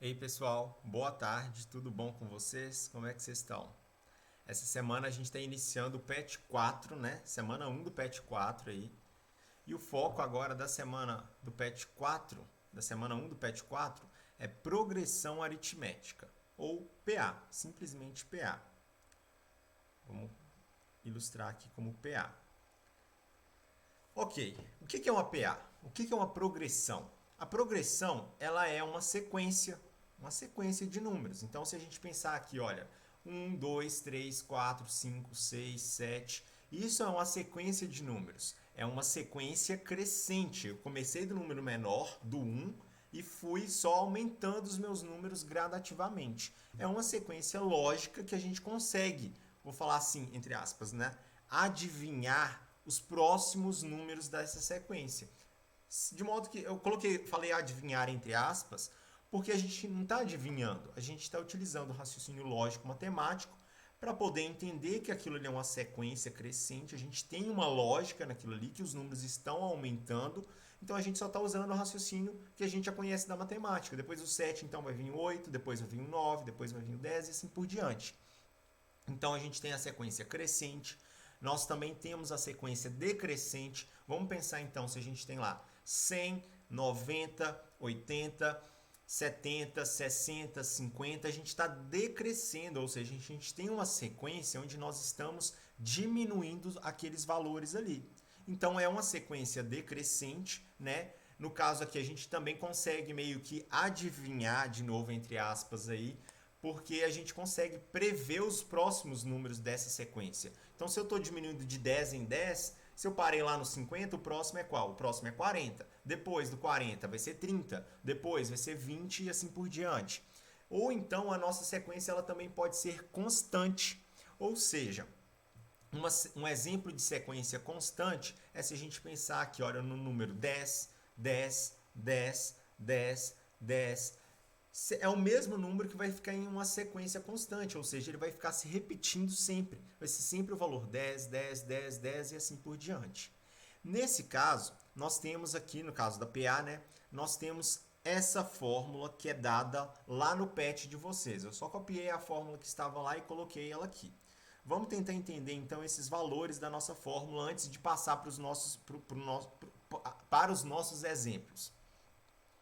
Ei pessoal, boa tarde, tudo bom com vocês? Como é que vocês estão? Essa semana a gente está iniciando o PET 4, né? Semana 1 do PET 4 aí. E o foco agora da semana do PET 4, da semana 1 do PET 4, é progressão aritmética, ou PA, simplesmente PA. Vamos ilustrar aqui como PA. Ok, o que é uma PA? O que é uma progressão? A progressão ela é uma sequência de números. Então, se a gente pensar aqui, olha, 1, 2, 3, 4, 5, 6, 7, isso é uma sequência de números. É uma sequência crescente. Eu comecei do número menor, do 1, e fui só aumentando os meus números gradativamente. É uma sequência lógica que a gente consegue, vou falar assim, entre aspas, né? Adivinhar os próximos números dessa sequência. De modo que eu falei adivinhar entre aspas, porque a gente não está adivinhando, a gente está utilizando o raciocínio lógico matemático para poder entender que aquilo ali é uma sequência crescente, a gente tem uma lógica naquilo ali, que os números estão aumentando, então a gente só está usando o raciocínio que a gente já conhece da matemática. Depois do 7, então vai vir o 8, depois vai vir o 9, depois vai vir o 10 e assim por diante. Então a gente tem a sequência crescente, nós também temos a sequência decrescente. Vamos pensar então se a gente tem lá 100, 90, 80, 70, 60, 50, a gente está decrescendo, ou seja, a gente tem uma sequência onde nós estamos diminuindo aqueles valores ali. Então é uma sequência decrescente, né? No caso aqui a gente também consegue meio que adivinhar, de novo entre aspas aí, porque a gente consegue prever os próximos números dessa sequência. Então, se eu estou diminuindo de 10 em 10, se eu parei lá no 50, o próximo é qual? O próximo é 40. Depois do 40 vai ser 30. Depois vai ser 20 e assim por diante. Ou então a nossa sequência ela também pode ser constante. Ou seja, um exemplo de sequência constante é se a gente pensar aqui, olha, no número 10, 10, 10, 10, 10, é o mesmo número que vai ficar em uma sequência constante, ou seja, ele vai ficar se repetindo sempre. Vai ser sempre o valor 10, 10, 10, 10 e assim por diante. Nesse caso, nós temos aqui, no caso da PA, né, nós temos essa fórmula que é dada lá no PET de vocês. Eu só copiei a fórmula que estava lá e coloquei ela aqui. Vamos tentar entender então esses valores da nossa fórmula antes de passar para os nossos exemplos.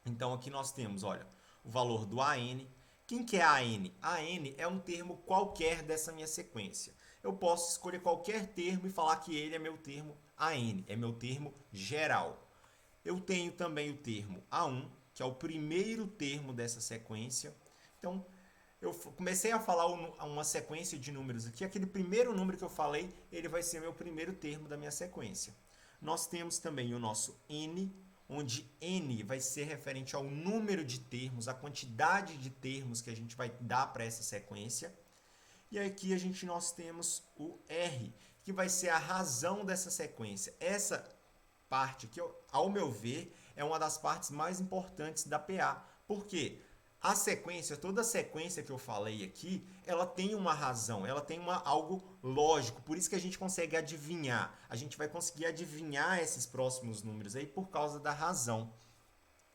Então aqui nós temos, olha, o valor do AN. Quem que é AN? AN é um termo qualquer dessa minha sequência. Eu posso escolher qualquer termo e falar que ele é meu termo AN, é meu termo geral. Eu tenho também o termo A1, que é o primeiro termo dessa sequência. Então, eu comecei a falar uma sequência de números aqui. Aquele primeiro número que eu falei, ele vai ser meu primeiro termo da minha sequência. Nós temos também o nosso N, onde N vai ser referente ao número de termos, a quantidade de termos que a gente vai dar para essa sequência. E aqui nós temos o R, que vai ser a razão dessa sequência. Essa parte que, ao meu ver, é uma das partes mais importantes da PA. Por quê? A sequência, toda a sequência que eu falei aqui, ela tem uma razão, ela tem algo lógico, por isso que a gente consegue adivinhar. A gente vai conseguir adivinhar esses próximos números aí por causa da razão.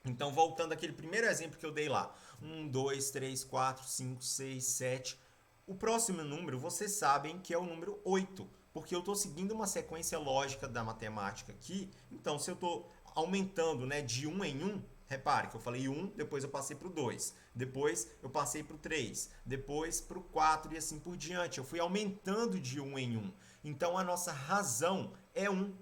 Então, voltando àquele primeiro exemplo que eu dei lá, 1, 2, 3, 4, 5, 6, 7. O próximo número, vocês sabem que é o número 8, porque eu estou seguindo uma sequência lógica da matemática aqui. Então, se eu estou aumentando, né, de 1 em 1, repare que eu falei 1, depois eu passei para o 2, depois eu passei para o 3, depois para o 4 e assim por diante. Eu fui aumentando de 1 em 1. Então, a nossa razão é 1.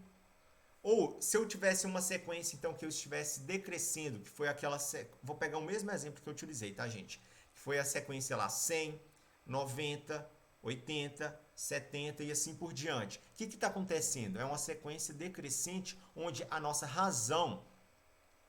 Ou se eu tivesse uma sequência, então, que eu estivesse decrescendo, que foi aquela. Vou pegar o mesmo exemplo que eu utilizei, tá, gente? Que foi a sequência lá 100, 90, 80, 70 e assim por diante. O que está acontecendo? É uma sequência decrescente onde a nossa razão,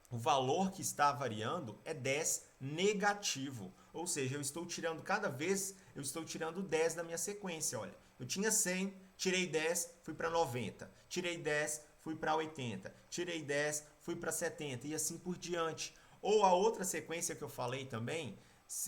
o valor que está variando é 10 negativo. Ou seja, eu estou tirando cada vez, eu estou tirando 10 da minha sequência. Olha, eu tinha 100, tirei 10, fui para 90. Tirei 10, fui para 80. Tirei 10, fui para 70 e assim por diante. Ou a outra sequência que eu falei também,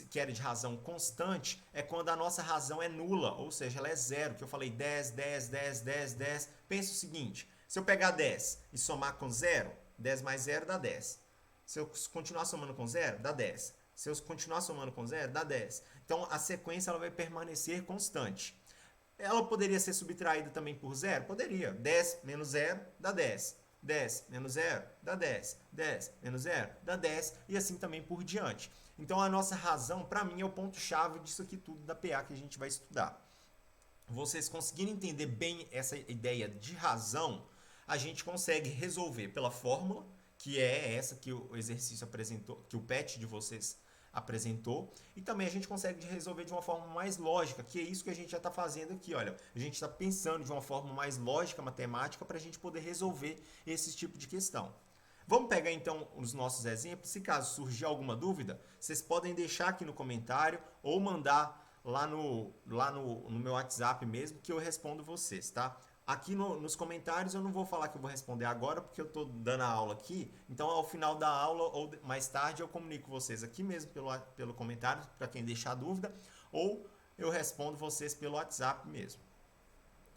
que era de razão constante, é quando a nossa razão é nula, ou seja, ela é zero, que eu falei 10, 10, 10, 10, 10. Pensa o seguinte, se eu pegar 10 e somar com zero, 10 mais zero dá 10. Se eu continuar somando com zero, dá 10. Se eu continuar somando com zero, dá 10. Então, a sequência ela vai permanecer constante. Ela poderia ser subtraída também por zero? Poderia. 10 menos 0 dá 10. 10 menos 0 dá 10. 10 menos 0 dá 10. E assim também por diante. Então, a nossa razão, para mim, é o ponto-chave disso aqui tudo da PA que a gente vai estudar. Vocês conseguirem entender bem essa ideia de razão, a gente consegue resolver pela fórmula, que é essa que o exercício apresentou, que o PET de vocês apresentou, e também a gente consegue resolver de uma forma mais lógica, que é isso que a gente já está fazendo aqui, olha, a gente está pensando de uma forma mais lógica, matemática, para a gente poder resolver esse tipo de questão. Vamos pegar então os nossos exemplos, se caso surgir alguma dúvida, vocês podem deixar aqui no comentário ou mandar lá no meu WhatsApp mesmo, que eu respondo vocês, tá? Aqui nos comentários eu não vou falar que eu vou responder agora, porque eu estou dando a aula aqui. Então, ao final da aula ou mais tarde, eu comunico vocês aqui mesmo pelo comentário, para quem deixar dúvida, ou eu respondo vocês pelo WhatsApp mesmo.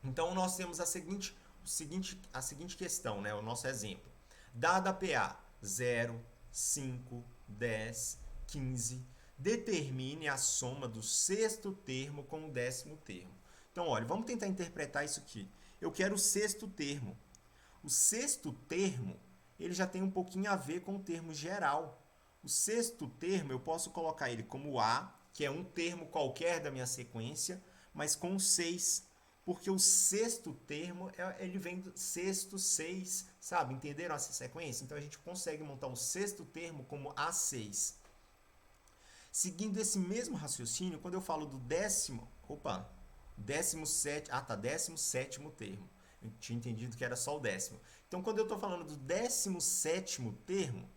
Então, nós temos a seguinte questão, né? O nosso exemplo. Dada a PA 0, 5, 10, 15, determine a soma do sexto termo com o décimo termo. Então, olha, vamos tentar interpretar isso aqui. Eu quero o sexto termo. O sexto termo, ele já tem um pouquinho a ver com o termo geral. O sexto termo, eu posso colocar ele como A, que é um termo qualquer da minha sequência, mas com 6. Porque o sexto termo, ele vem do sexto, 6, sabe? Entenderam essa sequência? Então, a gente consegue montar o sexto termo como A6. Seguindo esse mesmo raciocínio, quando eu falo do décimo sétimo termo. Eu tinha entendido que era só o décimo. Então, quando eu estou falando do 17º termo,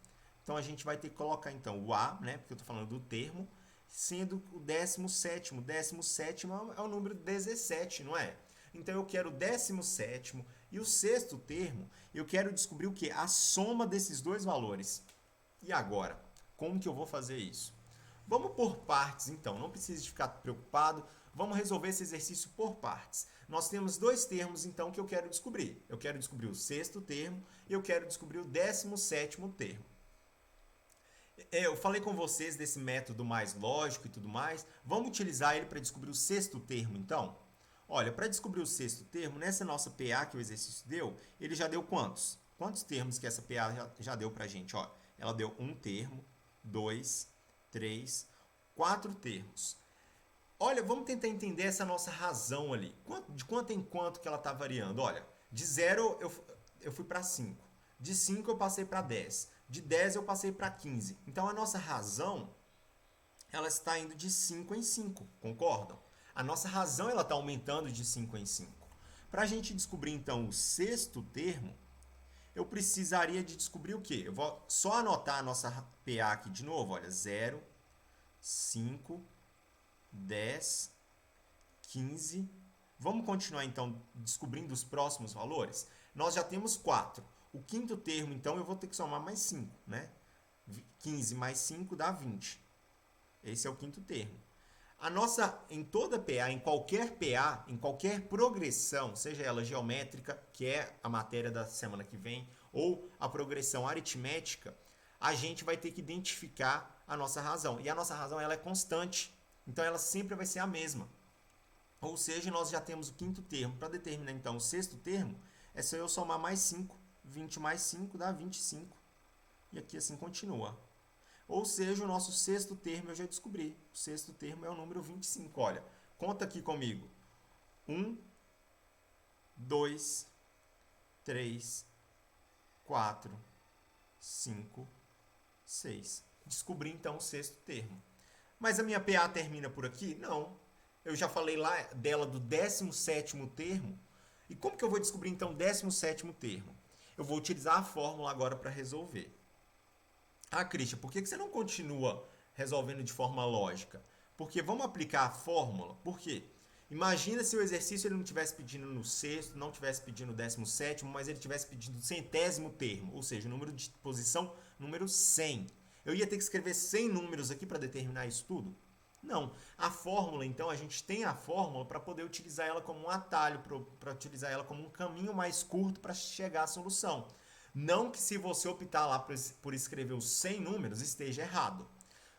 então a gente vai ter que colocar então o A, né? Porque eu estou falando do termo, sendo o 17º. O 17º é o número 17, não é? Então, eu quero o 17º e o sexto termo, eu quero descobrir o quê? A soma desses dois valores. E agora? Como que eu vou fazer isso? Vamos por partes, então. Não precisa de ficar preocupado. Vamos resolver esse exercício por partes. Nós temos dois termos, então, que eu quero descobrir. Eu quero descobrir o sexto termo e eu quero descobrir o 17º termo. Eu falei com vocês desse método mais lógico e tudo mais. Vamos utilizar ele para descobrir o sexto termo, então? Olha, para descobrir o sexto termo, nessa nossa PA que o exercício deu, ele já deu quantos? Quantos termos que essa PA já deu para a gente? Ó, ela deu um termo, 2, 3, 4 termos. Olha, vamos tentar entender essa nossa razão ali. De quanto em quanto que ela está variando? Olha, de 0 eu fui para 5. De 5 eu passei para 10. De 10 eu passei para 15. Então, a nossa razão, ela está indo de 5 em 5, concordam? A nossa razão ela está aumentando de 5 em 5. Para a gente descobrir, então, o sexto termo, eu precisaria de descobrir o quê? Eu vou só anotar a nossa PA aqui de novo. Olha, 0, 5, 10, 15. Vamos continuar, então, descobrindo os próximos valores? Nós já temos 4. O quinto termo, então, eu vou ter que somar mais 5, né? 15 mais 5 dá 20. Esse é o quinto termo. A nossa, em toda PA, em qualquer progressão, seja ela geométrica, que é a matéria da semana que vem, ou a progressão aritmética, a gente vai ter que identificar a nossa razão. E a nossa razão ela é constante, então ela sempre vai ser a mesma. Ou seja, nós já temos o quinto termo. Para determinar então o sexto termo, é só eu somar mais 5. 20 mais 5 dá 25. E aqui assim continua. Ou seja, o nosso sexto termo eu já descobri. O sexto termo é o número 25. Olha, conta aqui comigo. 1, 2, 3, 4, 5, 6. Descobri então o sexto termo. Mas a minha PA termina por aqui? Não. Eu já falei lá dela do 17º termo. E como que eu vou descobrir então o 17º termo? Eu vou utilizar a fórmula agora para resolver. Ah, Christian, por que você não continua resolvendo de forma lógica? Porque vamos aplicar a fórmula. Por quê? Imagina se o exercício ele não estivesse pedindo no sexto, não estivesse pedindo no 17º, mas ele estivesse pedindo o 100º termo, ou seja, o número de posição número 100. Eu ia ter que escrever 100 números aqui para determinar isso tudo? Não. A fórmula, então, a gente tem a fórmula para poder utilizar ela como um atalho, para utilizar ela como um caminho mais curto para chegar à solução. Não que se você optar lá por escrever os 100 números esteja errado.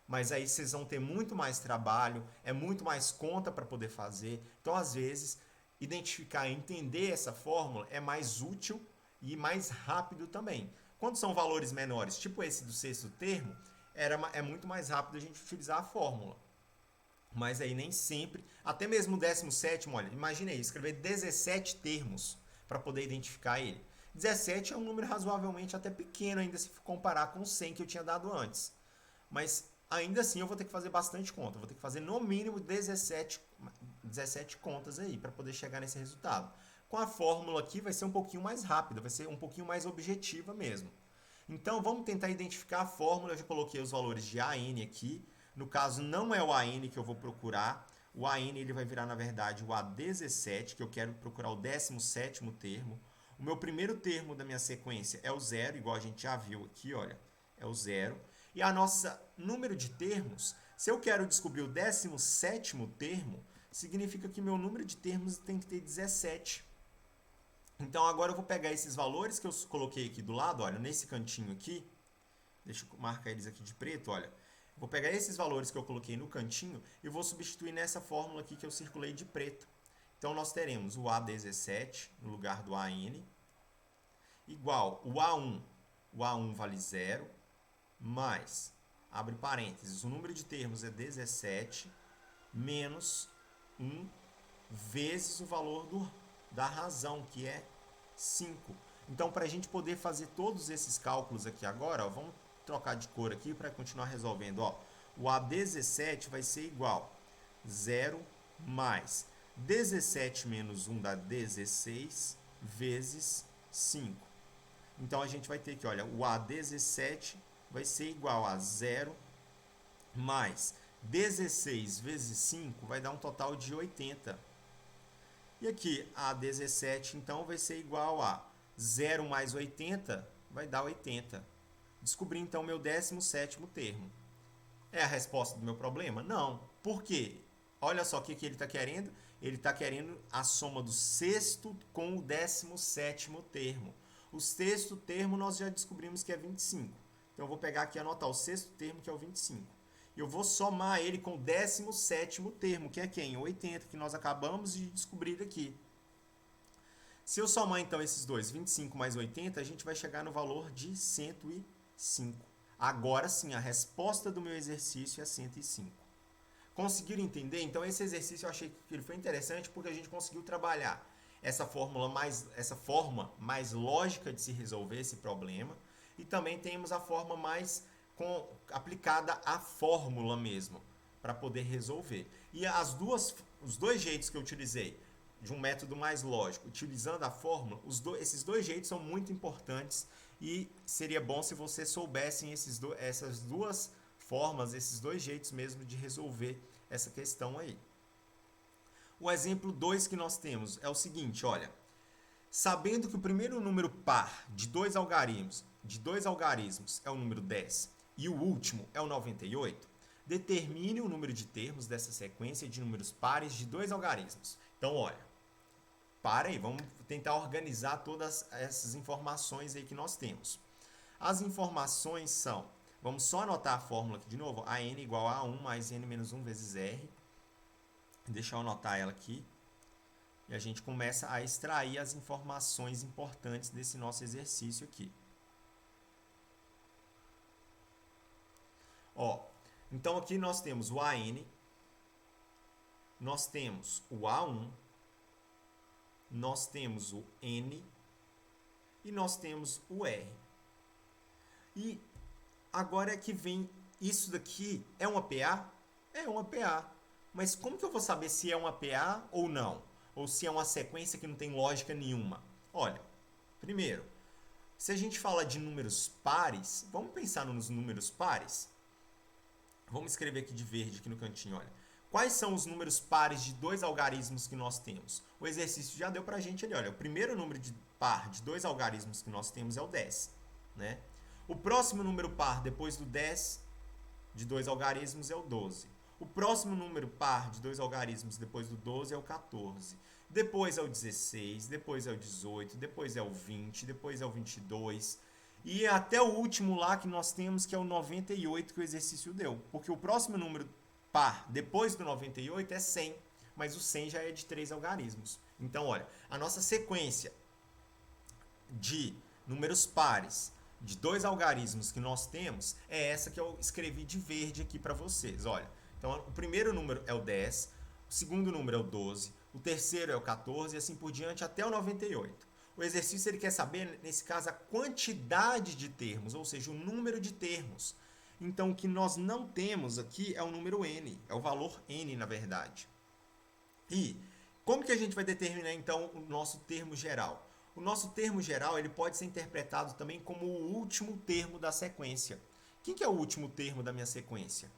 mas aí vocês vão ter muito mais trabalho, é muito mais conta para poder fazer. Então, às vezes, identificar e entender essa fórmula é mais útil e mais rápido também. Quando são valores menores, tipo esse do sexto termo, é muito mais rápido a gente utilizar a fórmula. Mas aí nem sempre, até mesmo o 17º, olha, imagine aí, escrever 17 termos para poder identificar ele. 17 é um número razoavelmente até pequeno ainda se comparar com o 100 que eu tinha dado antes. Mas ainda assim eu vou ter que fazer bastante conta, vou ter que fazer no mínimo 17 contas aí para poder chegar nesse resultado. Com a fórmula aqui vai ser um pouquinho mais rápida, vai ser um pouquinho mais objetiva mesmo. Então vamos tentar identificar a fórmula, eu já coloquei os valores de AN aqui. No caso não é o AN que eu vou procurar, o AN ele vai virar na verdade o A17, que eu quero procurar o 17º termo. O meu primeiro termo da minha sequência é o 0, igual a gente já viu aqui, olha, é o 0. E a nossa número de termos, se eu quero descobrir o 17º termo, significa que meu número de termos tem que ter 17. Então agora eu vou pegar esses valores que eu coloquei aqui do lado, olha, nesse cantinho aqui, deixa eu marcar eles aqui de preto, olha. Vou pegar esses valores que eu coloquei no cantinho e vou substituir nessa fórmula aqui que eu circulei de preto. Então nós teremos o A17 no lugar do AN, igual o A1 vale 0, mais, abre parênteses, o número de termos é 17, menos 1 vezes o valor da razão, que é 5. Então, para a gente poder fazer todos esses cálculos aqui agora, ó, vamos trocar de cor aqui para continuar resolvendo. Ó. O A17 vai ser igual a 0 mais 17 menos 1 dá 16 vezes 5. Então, a gente vai ter que, olha, o A17 vai ser igual a 0 mais 16 vezes 5 vai dar um total de 80. E aqui, a 17, então, vai ser igual a 0 mais 80, vai dar 80. Descobri, então, meu 17º termo. É a resposta do meu problema? Não. Por quê? Olha só o que ele está querendo. Ele está querendo a soma do sexto com o 17º termo. O sexto termo nós já descobrimos que é 25. Então, eu vou pegar aqui e anotar o sexto termo, que é o 25. Eu vou somar ele com o 17º termo, que é quem? O 80, que nós acabamos de descobrir aqui. Se eu somar, então, esses dois, 25 mais 80, a gente vai chegar no valor de 105. Agora sim, a resposta do meu exercício é 105. Conseguiram entender? Então, esse exercício eu achei que ele foi interessante porque a gente conseguiu trabalhar essa forma mais lógica de se resolver esse problema. E também temos a forma mais aplicada à fórmula mesmo, para poder resolver. E os dois jeitos que eu utilizei, de um método mais lógico, utilizando a fórmula, esses dois jeitos são muito importantes e seria bom se vocês soubessem essas duas formas, esses dois jeitos mesmo de resolver essa questão aí. O exemplo 2 que nós temos é o seguinte, olha, sabendo que o primeiro número par de dois algarismos é o número 10 e o último é o 98, determine o número de termos dessa sequência de números pares de dois algarismos. Então, olha, para aí, vamos tentar organizar todas essas informações aí que nós temos. As informações são, vamos só anotar a fórmula aqui de novo, AN igual a 1 mais N menos 1 vezes R. Deixa eu anotar ela aqui. E a gente começa a extrair as informações importantes desse nosso exercício aqui. Ó, então aqui nós temos o AN, nós temos o A1, nós temos o N e nós temos o R. E agora é que vem, isso daqui é uma PA? É uma PA. Mas como que eu vou saber se é uma PA ou não? Ou se é uma sequência que não tem lógica nenhuma? Olha, primeiro, se a gente fala de números pares, vamos pensar nos números pares? Vamos escrever aqui de verde, aqui no cantinho, olha. Quais são os números pares de dois algarismos que nós temos? O exercício já deu pra gente ali, olha. O primeiro número par de dois algarismos que nós temos é o 10, né? O próximo número par depois do 10 de dois algarismos é o 12. O próximo número par de dois algarismos depois do 12 é o 14. Depois é o 16, depois é o 18, depois é o 20, depois é o 22. E até o último lá que nós temos, que é o 98 que o exercício deu. Porque o próximo número par depois do 98 é 100, mas o 100 já é de 3 algarismos. Então, olha, a nossa sequência de números pares de 2 algarismos que nós temos é essa que eu escrevi de verde aqui para vocês. Olha, então o primeiro número é o 10, o segundo número é o 12, o terceiro é o 14 e assim por diante até o 98. O exercício ele quer saber, nesse caso, a quantidade de termos, ou seja, o número de termos. Então, o que nós não temos aqui é o número n, é o valor n, na verdade. E como que a gente vai determinar, então, o nosso termo geral? O nosso termo geral ele pode ser interpretado também como o último termo da sequência. Quem que é o último termo da minha sequência?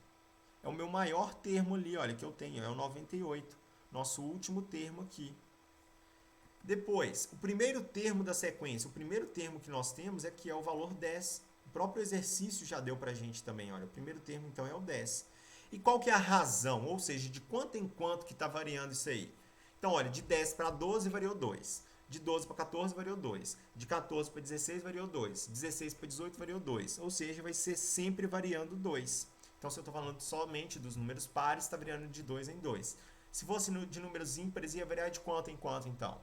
É o meu maior termo ali, olha, que eu tenho, é o 98. Nosso último termo aqui. Depois, o primeiro termo da sequência, o primeiro termo que nós temos é que é o valor 10. O próprio exercício já deu para a gente também, olha, o primeiro termo então é o 10. E qual que é a razão, ou seja, de quanto em quanto que está variando isso aí? Então, olha, de 10 para 12 variou 2. De 12 para 14 variou 2. De 14 para 16 variou 2. 16 para 18 variou 2. Ou seja, vai ser sempre variando 2. Então, se eu estou falando somente dos números pares, está variando de 2 em 2. Se fosse de números ímpares, ia variar de quanto em quanto, então?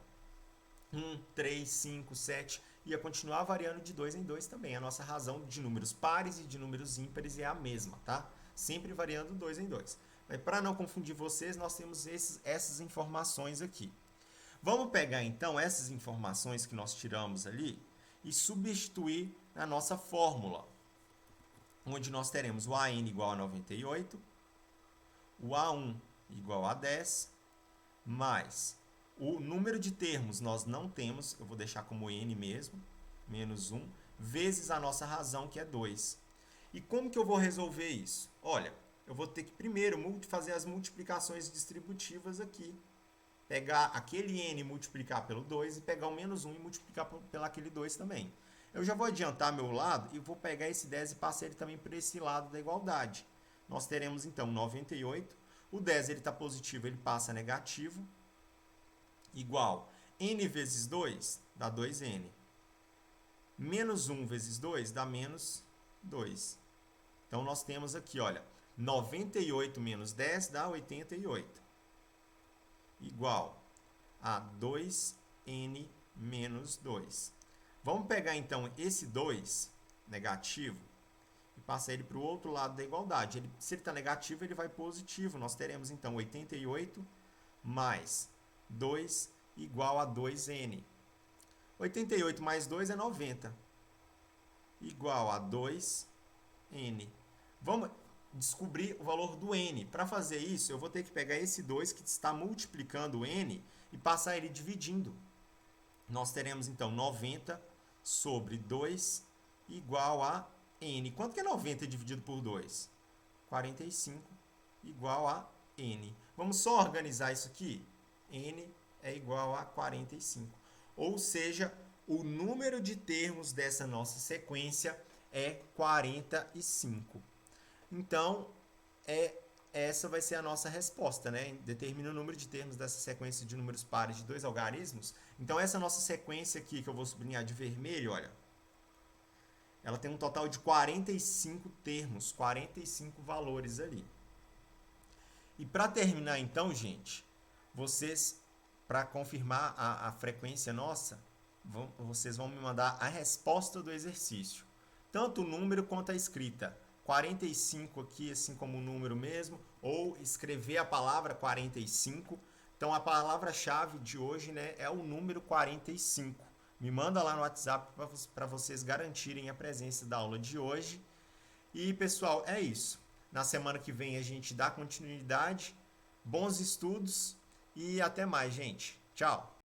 1, 3, 5, 7, ia continuar variando de 2 em 2 também. A nossa razão de números pares e de números ímpares é a mesma, tá? Sempre variando 2 em 2. Mas para não confundir vocês, nós temos essas informações aqui. Vamos pegar então essas informações que nós tiramos ali e substituir na nossa fórmula, onde nós teremos o AN igual a 98, o A1 igual a 10, mais o número de termos nós não temos, eu vou deixar como n mesmo, menos 1, vezes a nossa razão, que é 2. E como que eu vou resolver isso? Olha, eu vou ter que primeiro fazer as multiplicações distributivas aqui. Pegar aquele n, multiplicar pelo 2 e pegar o menos 1 e multiplicar pelo aquele 2 também. Eu já vou adiantar meu lado e vou pegar esse 10 e passar ele também para esse lado da igualdade. Nós teremos então 98. O 10 está positivo, ele passa negativo. Igual n vezes 2 dá 2n. Menos 1 vezes 2 dá menos 2. Então, nós temos aqui, olha, 98 menos 10 dá 88. Igual a 2n menos 2. Vamos pegar, então, esse 2 negativo e passar ele para o outro lado da igualdade. Se ele está negativo, ele vai positivo. Nós teremos, então, 88 mais 2 igual a 2n. 88 mais 2 é 90. Igual a 2n. Vamos descobrir o valor do n. Para fazer isso, eu vou ter que pegar esse 2 que está multiplicando o n e passar ele dividindo. Nós teremos, então, 90 sobre 2 igual a n. Quanto que é 90 dividido por 2? 45 igual a n. Vamos só organizar isso aqui? N é igual a 45. Ou seja, o número de termos dessa nossa sequência é 45. Então, essa vai ser a nossa resposta, né? Determina o número de termos dessa sequência de números pares de 2 algarismos. Então, essa nossa sequência aqui, que eu vou sublinhar de vermelho, olha, ela tem um total de 45 termos, 45 valores ali. E para terminar, então, gente, vocês, para confirmar a frequência nossa, vocês vão me mandar a resposta do exercício. Tanto o número quanto a escrita. 45 aqui, assim como o número mesmo, ou escrever a palavra 45. Então, a palavra-chave de hoje, né, é o número 45. Me manda lá no WhatsApp para vocês garantirem a presença da aula de hoje. E, pessoal, é isso. Na semana que vem a gente dá continuidade. Bons estudos e até mais, gente. Tchau!